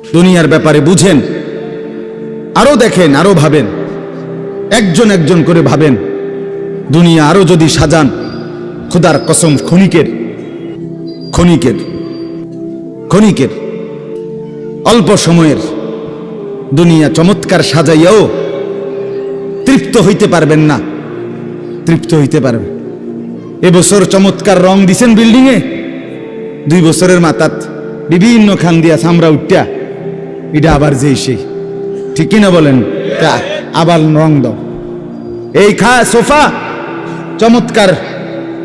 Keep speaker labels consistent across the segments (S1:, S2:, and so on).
S1: দুনিয়ার ব্যাপারে বুঝেন, আরো দেখেন, আরো ভাবেন, একজন একজন করে ভাবেন। দুনিয়া আরো যদি সাজান, খোদার কসম ক্ষণিকের ক্ষণিকের ক্ষণিকের অল্প সময়ের দুনিয়া চমৎকার সাজাইয়াও তৃপ্ত হইতে পারবেন না, তৃপ্ত হইতে পারবেন। এবছর চমৎকার রং দিছেন বিল্ডিংয়ে, 2 বছরের মাথাত বিভিন্ন খান দিয়া চামড়া উঠা এটা আবার যেই সেই, ঠিক কিনা বলেন? তা আবার রং দাও। এই সোফা চমৎকার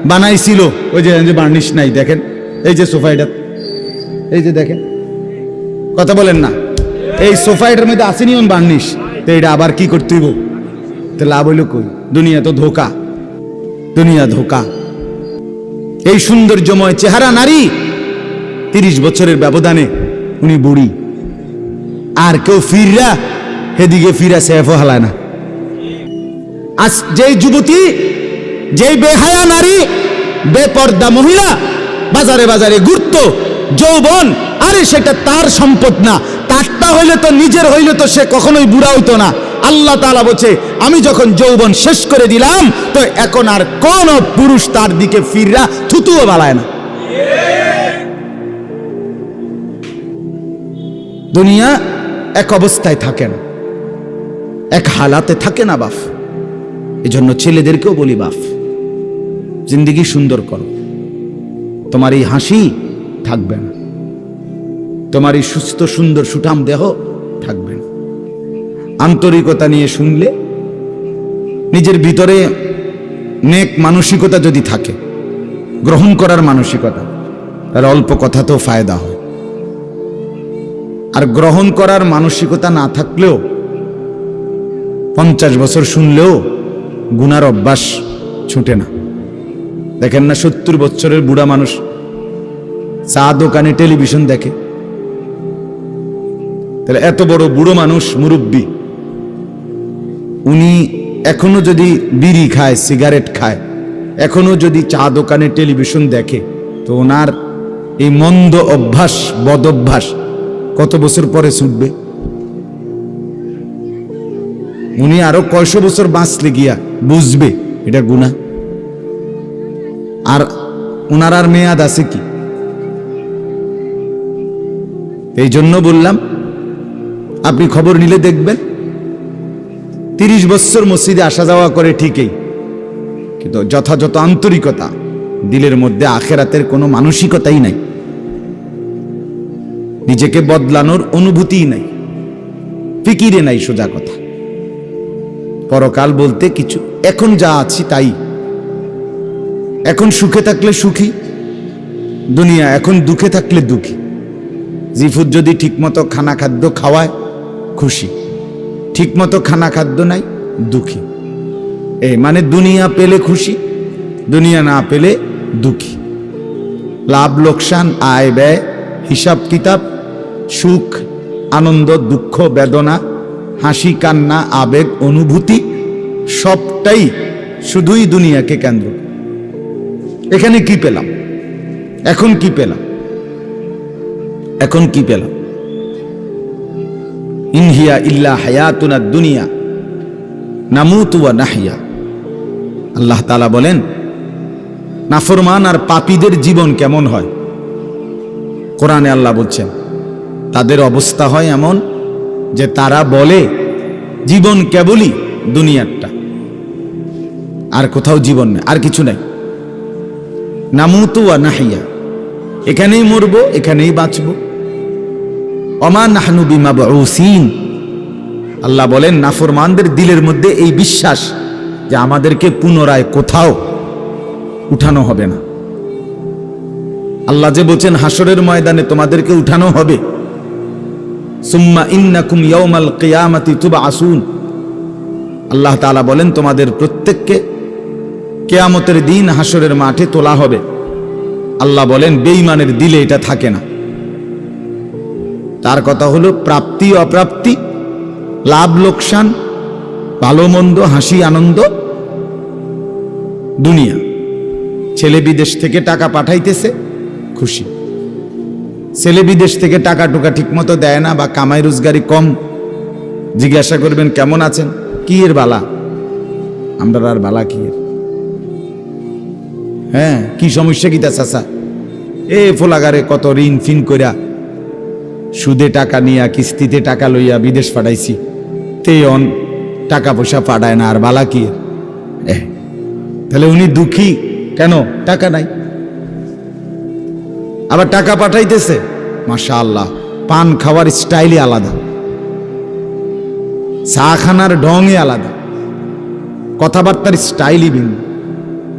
S1: বানাইছিল, ওই যে বার্নিশ নাই, দেখেন এই যে সোফা, এটা এই যে দেখেন, কথা বলেন না, এই সোফা এটার মধ্যে আসেনি ওন বার্নিশ, তো এটা আবার কি করতে হইব? তো লাভ হইল কই? দুনিয়া তো ধোকা, দুনিয়া ধোকা। এই সৌন্দর্যময় চেহারা নারী 30 বছরের ব্যবধানে উনি বুড়ি, আর কেউ ফিররা হেদিকে ফিরা সেফও হালায় না। আজ যেই যুবতী, যেই বেহায়া নারী, বেপর্দা মহিলা বাজারে বাজারে ঘুরতো, যৌবন, আরে সেটা তার সম্পদ না, তারটা হইলে তো নিজের হইলে তো সে কখনোই বুড়া হইতো না। আল্লাহ তাআলা বলছে, আমি যখন যৌবন শেষ করে দিলাম, তো এখন আর কোন পুরুষ তার দিকে ফিররা থুতুও বালায় না। দুনিয়া এক অবস্থায় থাকে না, এক হালাতে থাকে না বাপ। এজন্য ছেলেদেরকেও বলি, বাপ জিন্দেগি সুন্দর করো। তোমার এই হাসি থাকবে না, তোমার এই সুস্থ সুন্দর সুঠাম দেহ থাকবে না। আন্তরিকতা নিয়ে শুনলে, নিজের ভিতরে নেক মানসিকতা যদি থাকে, গ্রহণ করার মানসিকতা, তাহলে অল্প কথাতেও ফায়দা হয়। আর গ্রহণ করার মানসিকতা না থাকলেও 50 বছর শুনলেও গুনার অভ্যাস ছুটে না। দেখেন না, 70 বছরের বুড়া মানুষ চা দোকানে টেলিভিশন দেখে, তাহলে এত বড় বুড়ো মানুষ, মুরব্বী, উনি এখনো যদি বিড়ি খায়, সিগারেট খায়, এখনো যদি চা দোকানে টেলিভিশন দেখে, তো ওনার এই মন্দ অভ্যাস, বদ অভ্যাস কত বছর পরে ছুটবে? উনি আরো কয়শো বছর বাঁচলে গিয়া বুঝবে এটা গুনাহ। আর ওনার আর মেয়াদ আছে কি? এই জন্য বললাম, আপনি খবর নিলে দেখবেন 30 বছর মসজিদে আসা যাওয়া করে ঠিকই, কিন্তু যথাযথ আন্তরিকতা, দিলের মধ্যে আখেরাতের কোনো মানসিকতাই নাই, নিজেকে বদলানোর অনুভূতিই নাই, ফিকিরে নাই। সোজা কথা, পরকাল বলতে কিছু, এখন যা আছি তাই। এখন সুখে থাকলে সুখী দুনিয়া, এখন দুঃখে থাকলে দুঃখী। জিফুত যদি ঠিকমতো খানা খাদ্য খাওয়ায় খুশি, ঠিকমতো খানা খাদ্য নাই দুঃখী। এই মানে দুনিয়া পেলে খুশি, দুনিয়া না পেলে দুঃখী। লাভ লোকসান, আয় ব্যয়, হিসাব কিতাব, সুখ আনন্দ, দুঃখ বেদনা, হাসি কান্না, আবেগ অনুভূতি, সবটাই শুধুই দুনিয়াকে কেন্দ্র। এখানে কি পেলাম? এখন কি পেলাম? এখন কি পেলাম? ইনহিয়া ইল্লা হায়াতুনা দুনিয়া নামুতু ওয়া নাহইয়া। আল্লাহ তাআলা বলেন, নাফরমান আর পাপীদের জীবন কেমন হয়? কোরআনে আল্লাহ বলছেন, তাদের অবস্থা হয় এমন যে তারা বলে জীবন কেবলই দুনিয়ারটা, আর কোথাও জীবন নেই, আর কিছু নাই। নামুতু ওয়া নাহইয়া, এখানেই মরবো, এখানেই বাঁচবো। ওমা নাহনু বিমাবউসিন। আল্লাহ বলেন, নাফরমানদের দিলের মধ্যে এই বিশ্বাস যে আমাদেরকে পুনরায় কোথাও উঠানো হবে না। আল্লাহ যে বলছেন হাসরের ময়দানে তোমাদেরকে উঠানো হবে, সুম্মা ইন্নাকুম ইয়াউমাল কিয়ামাতি তুবআসুন। আল্লাহ তাআলা বলেন, তোমাদের প্রত্যেককে কিয়ামতের দিন হাসরের মাঠে তোলা হবে। আল্লাহ বলেন, বেঈমানের দিলে এটা থাকে না। তার কথা হলো, প্রাপ্তি অপ্রাপ্তি, লাভ লোকসান, ভালো মন্দ, হাসি আনন্দ, দুনিয়া। ছেলে বিদেশ থেকে টাকা পাঠাইতেছে, খুশি। ছেলে বিদেশ থেকে টাকা টুকা ঠিক মতো দেয় না বা কামাই রোজগারি কম, জিজ্ঞাসা করবেন কেমন আছেন, কি এর বালা, আমরা আর বালা কি এর, হ্যাঁ কি সমস্যা কি তা চাচা, এ ফোলাগারে কত ঋণ ফিন কইরা সুদে টাকা নিয়া কিস্তিতে টাকা লইয়া বিদেশ পাঠাইছি, তেন টাকা পয়সা পাঠায় না, আর বালা কি এর। তাহলে উনি দুঃখী কেন, টাকা নাই, আবার টাকা পাঠাইতেছে মাশাআল্লাহ, পান খাওয়ার স্টাইলই আলাদা, চা খানার ঢঙই আলাদা, কথাবার্তার স্টাইলই ভিন্ন।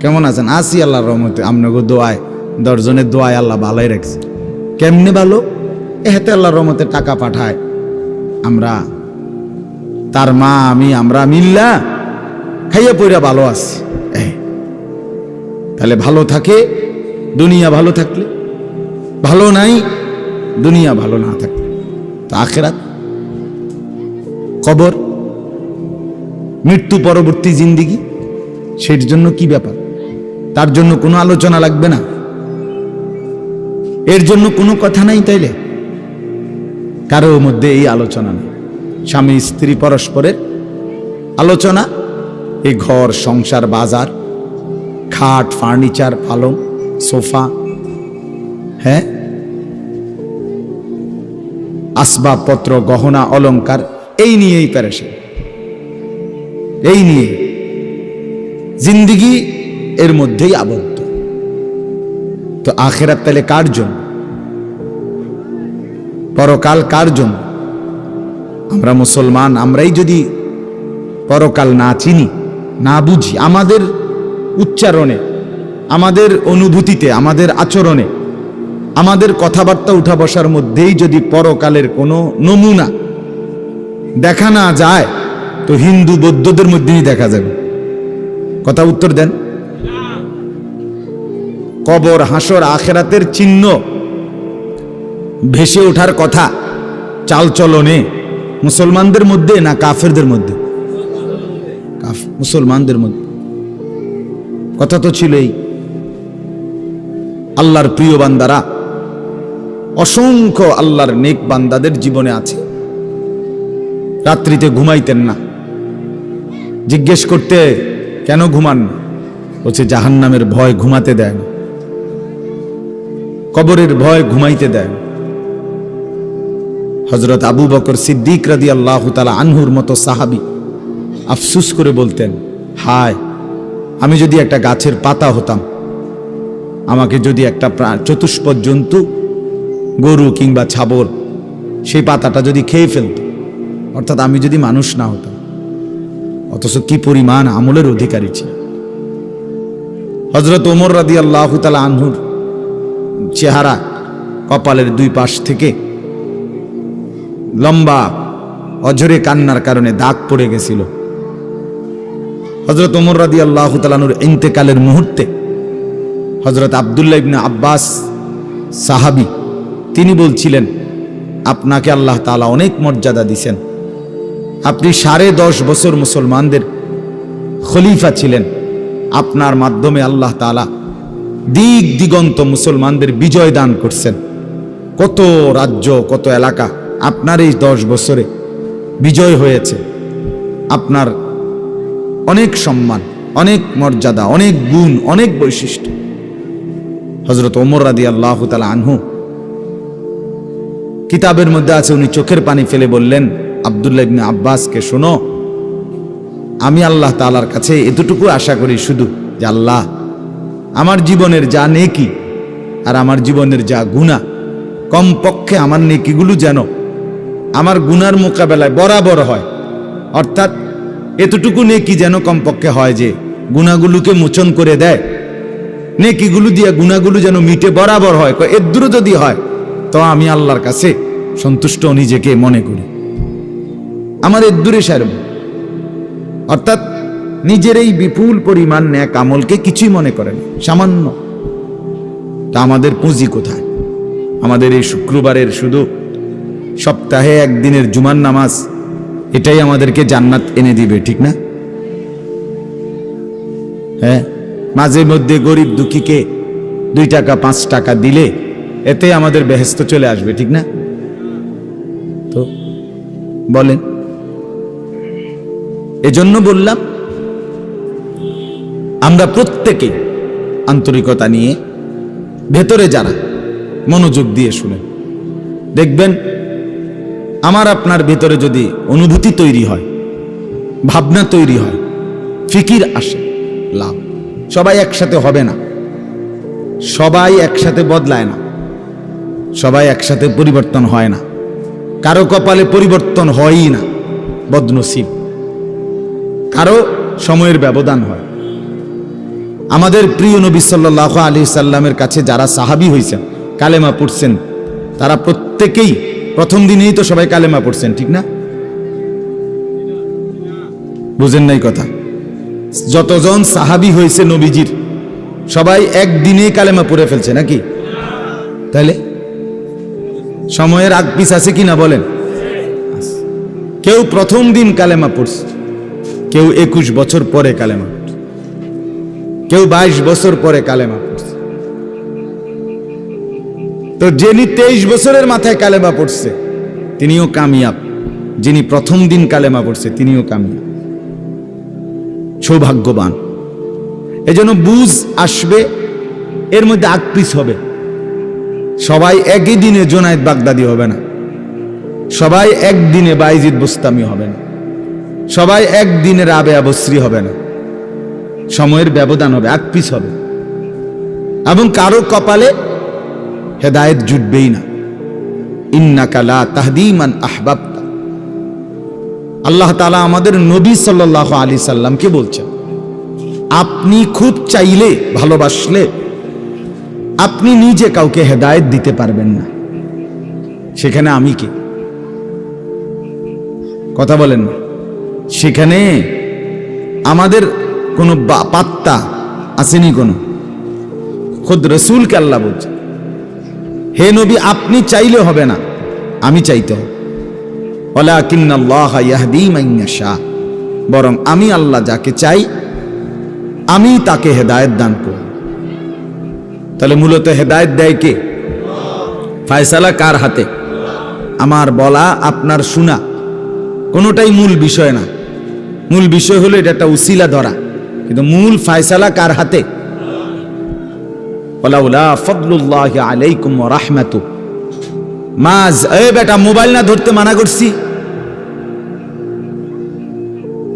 S1: কেমন আছেন, আসি আল্লাহর রহমতে, আপনাকে দোয়ায় 10 জনের দোয়ায় আল্লাহ ভালোই রাখছে। কেমনে ভালো, এতে আল্লাহর রহমতে টাকা পাঠায়, আমরা তার মা আমি আমরা মিল্লা খাইয়া পইরা ভালো আছি। তাহলে ভালো থাকে দুনিয়া, ভালো থাকলে ভালো নাই দুনিয়া, ভালো না থাকলে তো আখিরাত, কবর, মৃত্যু পরবর্তী জিন্দিগি, সের জন্য কি ব্যাপার, তার জন্য কোনো আলোচনা লাগবে না, এর জন্য কোনো কথা নাই। তাইলে কারো মধ্যে এই আলোচনা নেই, স্বামী স্ত্রী পরস্পরের আলোচনা, এই ঘর সংসার বাজার, খাট ফার্নিচার পালং সোফা, হ্যাঁ আসবাবপত্র গহনা অলংকার, এই নিয়েই পেরেশান, এই নিয়ে জিন্দিগি এর মধ্যেই আবদ্ধ। তো আখিরাত তাহলে কার জন্য, পরকাল কার জন্য? আমরা মুসলমান, আমরাই যদি পরকাল না চিনি না বুঝি, আমাদের উচ্চারণে আমাদের অনুভূতিতে আমাদের আচরণে আমাদের কথাবার্তা উঠা বসার মধ্যেই যদি পরকালের কোনো নমুনা দেখা না যায়, তো হিন্দু বৌদ্ধদের মধ্যেই দেখা যাবে। কথা উত্তর দেন। কবর হাসর আখেরাতের চিহ্ন ভেসে ওঠার কথা চালচলনে মুসলমানদের মধ্যে না কাফেরদের মধ্যে? মুসলমানদের মধ্যে। কথা তো ছিলই। আল্লাহর প্রিয় বান্দারা, অসংখ্য আল্লাহর নেক বান্দাদের জীবনে আছে, রাত্রিতে ঘুমাইতেন না। জিজ্ঞেস করতে কেন ঘুমান না, বলছে জাহান্নামের ভয় ঘুমাতে দেয় না, কবরের ভয় ঘুমাইতে দেয় না। হযরত আবু বকর সিদ্দিক রাদিয়াল্লাহু তাআলা আনহুর মতো সাহাবী আফসুস করে বলতেন, হায় আমি যদি একটা গাছের পাতা হতাম, আমাকে যদি একটা চতুষ্পদ জন্তু গরু কিংবা ছাগল সেই পাতাটা যদি খেয়ে ফেলত, অর্থাৎ আমি যদি মানুষ না হতাম। অথচ কি পরিমাণ আমলের অধিকারী ছিল। হযরত ওমর রাদিয়াল্লাহু তাআলা আনহুর চেহারা কপালের দুই পাশ থেকে লম্বা অঝরে কান্নার কারণে দাগ পড়ে গেছিল। হযরত ওমর রাদিয়াল্লাহু তাআলা আনহুর ইন্তেকালের মুহূর্তে হযরত আব্দুল্লাহ ইবনে আব্বাস সাহাবী, তিনি বলছিলেন, আপনাকে আল্লাহ তাআলা অনেক মর্যাদা দিয়েছেন, আপনি 10.5 বছর মুসলমানদের খলিফা ছিলেন, আপনার মাধ্যমে আল্লাহ তাআলা দিক দিগন্ত মুসলমানদের বিজয় দান করছেন। কত রাজ্য কত এলাকা আপনার এই 10 বছরে বিজয় হয়েছে। আপনার অনেক সম্মান, অনেক মর্যাদা, অনেক গুণ, অনেক বৈশিষ্ট্য। হযরত ওমর রাদিয়াল্লাহু তাআলা আনহু কিতাবের মধ্যে আছে, উনি চোখের পানি ফেলে বললেন আব্দুল্লাহ ইবনে আব্বাসকে, শোনো, আমি আল্লাহ তাআলার কাছে এতটুকু আশা করি শুধু যে আল্লাহ আমার জীবনের যা নেকি আর আমার জীবনের যা গুনাহ, কমপক্ষে আমার নেকিগুলো যেন আমার গুনার মোকাবেলায় বরাবর হয়। অর্থাৎ এতটুকু নেকি যেন কমপক্ষে হয় যে গুনাহগুলোকে মোচন করে দেয়, নেকিগুলো দিয়ে গুনাহগুলো যেন মিটে বরাবর হয়। এর যদি হয় তো আমি আল্লাহর কাছে সন্তুষ্ট নিজেকে মনে করি, আমার এর দূরে সারব। অর্থাৎ নিজের এই বিপুল পরিমাণ নেক আমলকে কিছুই মনে করেন, সামান্য। তা আমাদের পুঁজি কোথায়? আমাদের এই শুক্রবারের শুধু সপ্তাহে একদিনের জুমার নামাজ, এটাই আমাদেরকে জান্নাত এনে দিবে, ঠিক না? হ্যাঁ, মাঝে মধ্যে গরিব দুঃখীকে 2 টাকা 5 টাকা দিলে এতে আমাদের বেহেশত চলে আসবে, ঠিক না? তো বলেন, এজন্য বললাম আমরা প্রত্যেকে আন্তরিকতা নিয়ে ভেতরে যারা মনোযোগ দিয়ে শুনেন, দেখবেন আমার আপনার ভেতরে যদি অনুভূতি তৈরি হয়, ভাবনা তৈরি হয়, ফিকির আসে, লাভ। সবাই একসাথে হবে না, সবাই একসাথে বদলায় না, সবাই একসাথে পরিবর্তন হয় না, কারো কপালে পরিবর্তন হয়ই না, বদনসিব। কারো সময়ের ব্যবধান হয়। আমাদের প্রিয় নবী সাল্লাল্লাহু আলাইহি সাল্লামের কাছে যারা সাহাবী হয়েছেন, কালেমা পড়ছেন, তারা প্রত্যেকেই প্রথম দিনেই তো সবাই কালেমা পড়ছেন, ঠিক না? বুঝেন নাই কথা? যতজন সাহাবী হয়েছে নবীজির, সবাই একদিনেই কালেমা পড়ে ফেলছে নাকি? তাহলে সময়ের আগ পিছ আছে কিনা বলেন? কেউ প্রথম দিন কালেমা পড়ছে, কেউ 21 বছর পরে কালেমা পড়ছে, কেউ 22 বছর পরে কালেমা পড়ছে। তো যিনি 23 বছরের মাথায় কালেমা পড়ছে তিনিও কামিয়াব, যিনি প্রথম দিন কালেমা পড়ছে তিনিও কামিয়াব, সৌভাগ্যবান। এজন্য বুঝ আসবে, এর মধ্যে আকপিস হবে। সবাই একই দিনে জোনায়েদ বাগদাদি হবে না, সবাই একদিনে বাইজিদ বুস্তামি হবে না, সবাই একদিনে রাবেয়া বসরি হবে না, সময়ের ব্যবধান হবে, আকপিস হবে। এবং কারো কপালে হেদায়েত জুটবেই না। ইন্নাকা লা তাহদি মান আহবাবতা। আল্লাহ তাআলা আমাদের নবী সাল্লাল্লাহু আলাইহি সাল্লামকে বলছেন, আপনি খুব চাইলে, ভালোবাসলে আপনি নিজে কাউকে হেদায়েত দিতে পারবেন না, সেখানে আমি কি? কথা বলেন না? সেখানে আমাদের কোনো পাত্তা আসেনি কোনো? খুদ রাসূলকে আল্লাহ বলছে, হে নবী আপনি চাইলে হবে না, আমি চাইতে হবে। ওয়ালাকিন্নাল্লাহ ইয়াহদি মান ইয়াশা, বরং আমি আল্লাহ যাকে চাই আমি তাকে হেদায়েত দান করি। তাহলে মূলত হেদায়েত দেয় কে? ফয়সালা কার হাতে? আমার বলা আপনার শোনা কোনোটাই মূল বিষয় না। মূল বিষয় হলো এটা একটা উসিলা ধরা, কিন্তু মূল ফয়সালা কার হাতে? ওয়ালাউলা ফাদলুল্লাহি আলাইকুম ওয়া রাহমাতু মাজ। এই বেটা মোবাইল না ধরতে মানা করছি,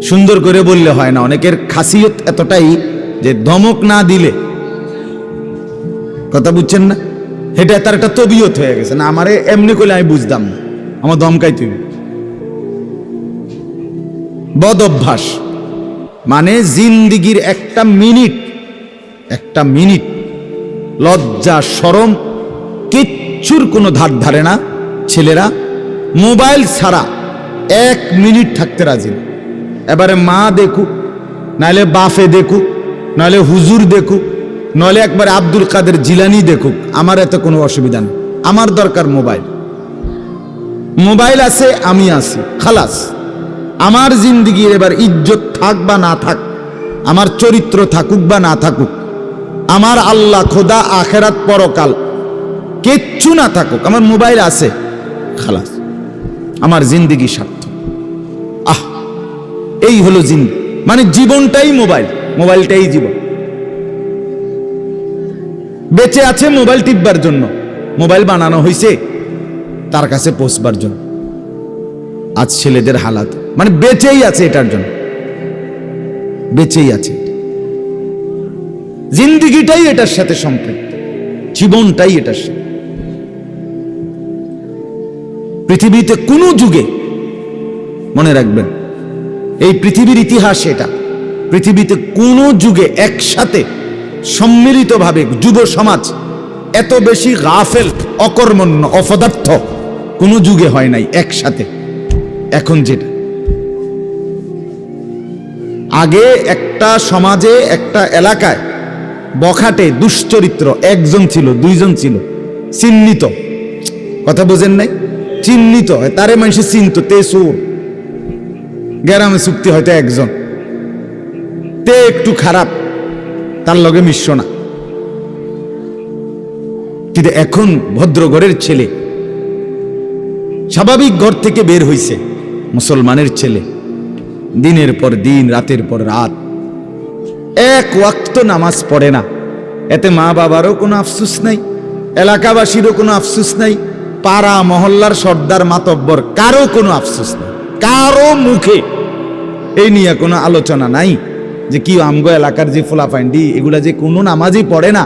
S1: সুন্দর করে বললে হয় না। অনেকের খাসিয়ত এতটাই যে ধমক না দিলে, কথা বুঝছেন না, এটা তার একটা তবিয়ত হয়ে গেছে। না আমারে এমনি করলে আমি বুঝতাম না, আমার ধমকাই তুমি। বদ অভ্যাস মানে জিন্দিগির একটা মিনিট লজ্জা শরম কিচ্ছুর কোনো ধার ধারে না। ছেলেরা মোবাইল ছাড়া 1 মিনিট থাকতে রাজি না। এবারে মা দেখুক, নাহলে বাফে দেখুক, নাহলে হুজুর দেখুক, নাহলে একবারে আব্দুল কাদের জিলানি দেখুক, আমার এত কোনো অসুবিধা নেই। আমার দরকার মোবাইল। মোবাইল আছে, আমি আছি, খালাস। আমার জিন্দিগির এবার ইজ্জত থাক বা না থাক, আমার চরিত্র থাকুক বা না থাকুক, আমার আল্লাহ খোদা আখেরাত পরকাল কিচ্ছু না থাকুক, আমার মোবাইল আছে, খালাস, আমার জিন্দিগি সার্থক। এই হলো জিন্দিগি, মানে জীবনটাই মোবাইল, মোবাইলটাই জীবন। বেঁচে আছে মোবাইল টিপবার জন্য, মোবাইল বানানো হয়েছে তার কাছে পৌঁছবার জন্য। আজ ছেলেদের হালাত মানে বেঁচেই আছে এটার জন্য, বেঁচেই আছে। জিন্দিগিটাই এটার সাথে সম্পৃক্ত, জীবনটাই এটার সাথে। পৃথিবীতে কোনো যুগে, মনে রাখবেন এই পৃথিবীর ইতিহাস এটা, পৃথিবীতে কোনো যুগে একসাথে সম্মিলিতভাবে যুব সমাজ এত বেশি গাফেল, অকর্মণ্য, অপদার্থ কোনো যুগে হয় নাই একসাথে। এখন যেটা আগে একটা সমাজে, একটা এলাকায় বখাটে দুশ্চরিত্র একজন ছিল, দুইজন ছিল, চিহ্নিত, কথা বোঝেন নাই, চিহ্নিত, তারে মানুষে চিনত, তে সুর, গ্রামে চুক্তি হয়তো একজন, তে একটু খারাপ, তার লগে মিশ্র না। কিন্তু এখন ভদ্রঘরের ছেলে, স্বাভাবিক ঘর থেকে বের হইছে মুসলমানের ছেলে, দিনের পর দিন, রাতের পর রাত এক ওয়াক্ত নামাজ পড়ে না। এতে মা বাবারও কোনো আফসোস নাই, এলাকাবাসীরও কোনো আফসোস নাই, পাড়া মহল্লার সর্দার মাতব্বর কারো কোনো আফসোস নাই, কারো মুখে এই নিয়ে কোনো আলোচনা নাই যে কি আমগো এলাকার যে ফোলাফাইন্ডি এগুলা যে কোনো নামাজই পড়ে না,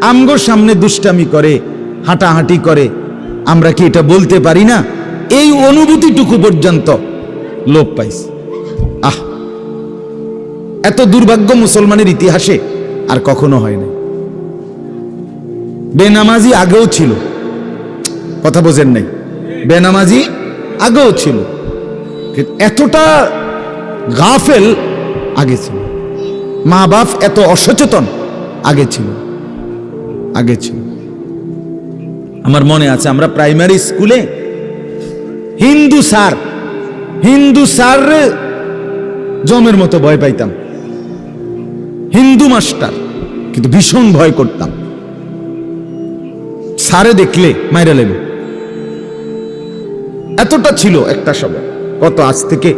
S1: আমগোর সামনে দুষ্টামি করে, হাঁটাহাঁটি করে, আমরা কি এটা বলতে পারি না? এই অনুভূতিটুকু পর্যন্ত লোপ পাইছে। আহ, এত দুর্ভাগ্য মুসলমানের ইতিহাসে আর কখনো হয় না। বেনামাজি আগেও ছিল, কথা বোঝেন নাই, বেনামাজি আগেও ছিল, এতটা গাফেল আগে ছিল, মা বাপ এত অসচেতন আগে ছিল। আমার মনে আছে আমরা প্রাইমারি স্কুলে হিন্দু স্যার জমের মতো ভয় পাইতাম, হিন্দু মাস্টার, কিন্তু ভীষণ ভয় করতাম। স্যারে দেখলে মাইরা লেবে, এতটা ছিল একটা সময়। কত, আজ থেকে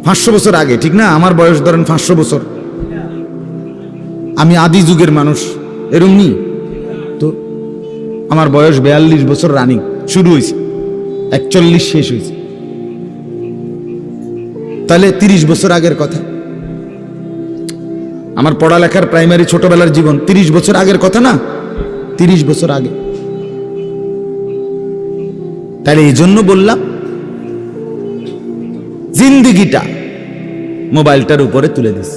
S1: 500 বছর আগে, ঠিক না? আমার বয়স ধরেন 500 বছর, আমি আদি যুগের মানুষ, এরমনি তো আমার বয়স 42 বছর রানিং, শুরু হয়েছে 41 শেষ হয়েছে, তাহলে 30 বছর আগের কথা। আমার পড়ালেখার প্রাইমারি ছোটবেলার জীবন 30 বছর আগের কথা না, 30 বছর আগে। তাহলে এই জন্য বললাম জিন্দিগিটা মোবাইলটার উপরে তুলে দিস,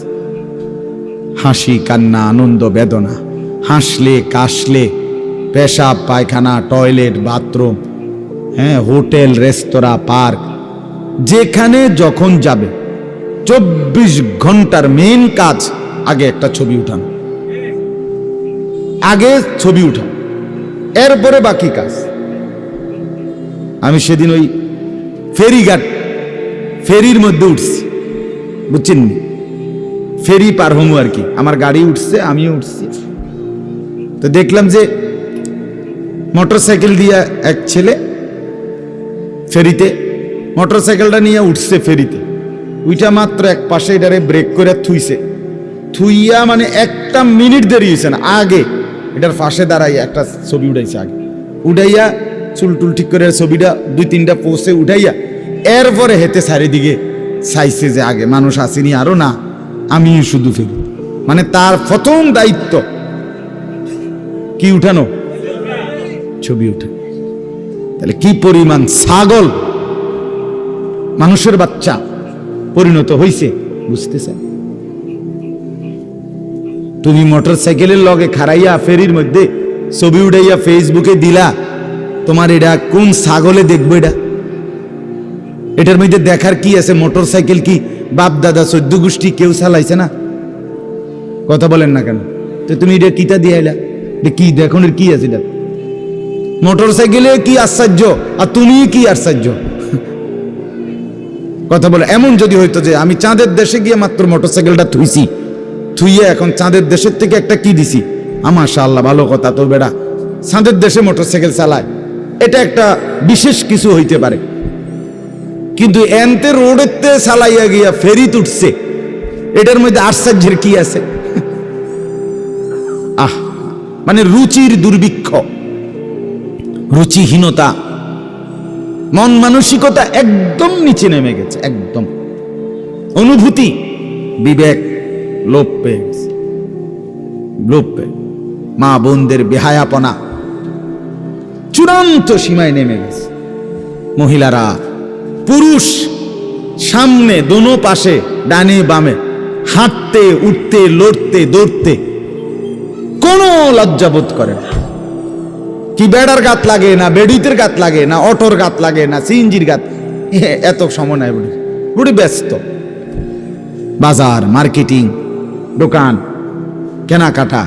S1: হাসি কান্না আনন্দ বেদনা, হাসলে কাশলে, পেশাব পায়খানা টয়লেট বাথরুম, হ্যাঁ, হোটেল রেস্তোরাঁ পার্ক, যেখানে যখন যাবে 24 ঘন্টার মেইন কাজ আগে একটা ছবি উঠানো, আগে ছবি উঠানো, এরপরে বাকি কাজ। আমি সেদিন ওই ফেরির মধ্যে উঠছি, বুঝছেন, ফেরি পার হমু আর কি, আমার গাড়ি উঠছে, আমিও উঠছি, তো দেখলাম যে মোটরসাইকেল দিয়ে এক ছেলে ফেরিতে মোটরসাইকেলটা নিয়ে উঠছে ফেরিতে, উইটা মাত্র এক পাশে এটারে ব্রেক করে থুইয়া মানে 1 মিনিট দেরি হয়েছে না, আগে এটার পাশে দাঁড়াইয়া একটা ছবি উঠাইছে, আগে উঠাইয়া চুলটুল ঠিক করে ছবিটা 2-3টা পোস্টে উঠাইয়া এরপরে হেতে চারিদিকে চাইছে যে আগে মানুষ আসেনি আরো না, আমি শুধু ফেরি। মানে তার প্রথম দায়িত্ব কি উঠানো, ছবি উঠা। তাহলে কি পরিমাণ ছাগল মানুষের বাচ্চা পরিণত হইছে বুঝতেছেন? তুমি মোটরসাইকেলের লগে খাড়াইয়া ফেরির মধ্যে ছবি উঠাইয়া ফেসবুকে দিলা, তোমার এটা কোন ছাগলে দেখবো? এটার মধ্যে দেখার কি আছে? মোটরসাইকেল কি বাপ দাদা 14 গোষ্ঠী কেউ চালাইছে না? কথা বলেন না কেন? তো তুমি এটা কিতা দিয়ে আইলা, কি দেখুন কি আছে? এটা মোটরসাইকেলে কি আশ্চর্য, আর তুমি কি আশ্চর্য? কথা বলে এমন যদি হইতো যে আমি চাঁদের দেশে গিয়ে মাত্র মোটরসাইকেলটা থুইয়া এখন চাঁদের দেশের থেকে একটা কি দিছি, মাশাআল্লাহ ভালো কথা, তো বেড়া চাঁদের দেশে মোটরসাইকেল চালায়, এটা একটা বিশেষ কিছু হইতে পারে, কিন্তু এনতে রোডেতে চালাইয়া গিয়া ফেরি উঠছে, এটার মধ্যে আশ্চর্যের কি আছে? মানে রুচির দুর্ভিক্ষ, রুচিহীনতা, মন মানসিকতা একদম নিচে নেমে গেছে, একদম অনুভূতি বিবেক লোপ পেয়ে গেছে, মা বোনদের বেহায়াপনা চূড়ান্ত সীমায় নেমে গেছে। মহিলারা পুরুষ সামনে দোনো পাশে ডানে বামে হাঁটতে উঠতে লড়তে দৌড়তে কোনো লজ্জাবোধ করে না। কি বেড়ার গাত লাগে না, বেডিতের গাত লাগে না, অটোর গাত লাগে না, সিএনজির গাত, এত সময় নাই। বুড়ি ব্যস্ত, বাজার মার্কেটিং, দোকান কেনাকাটা,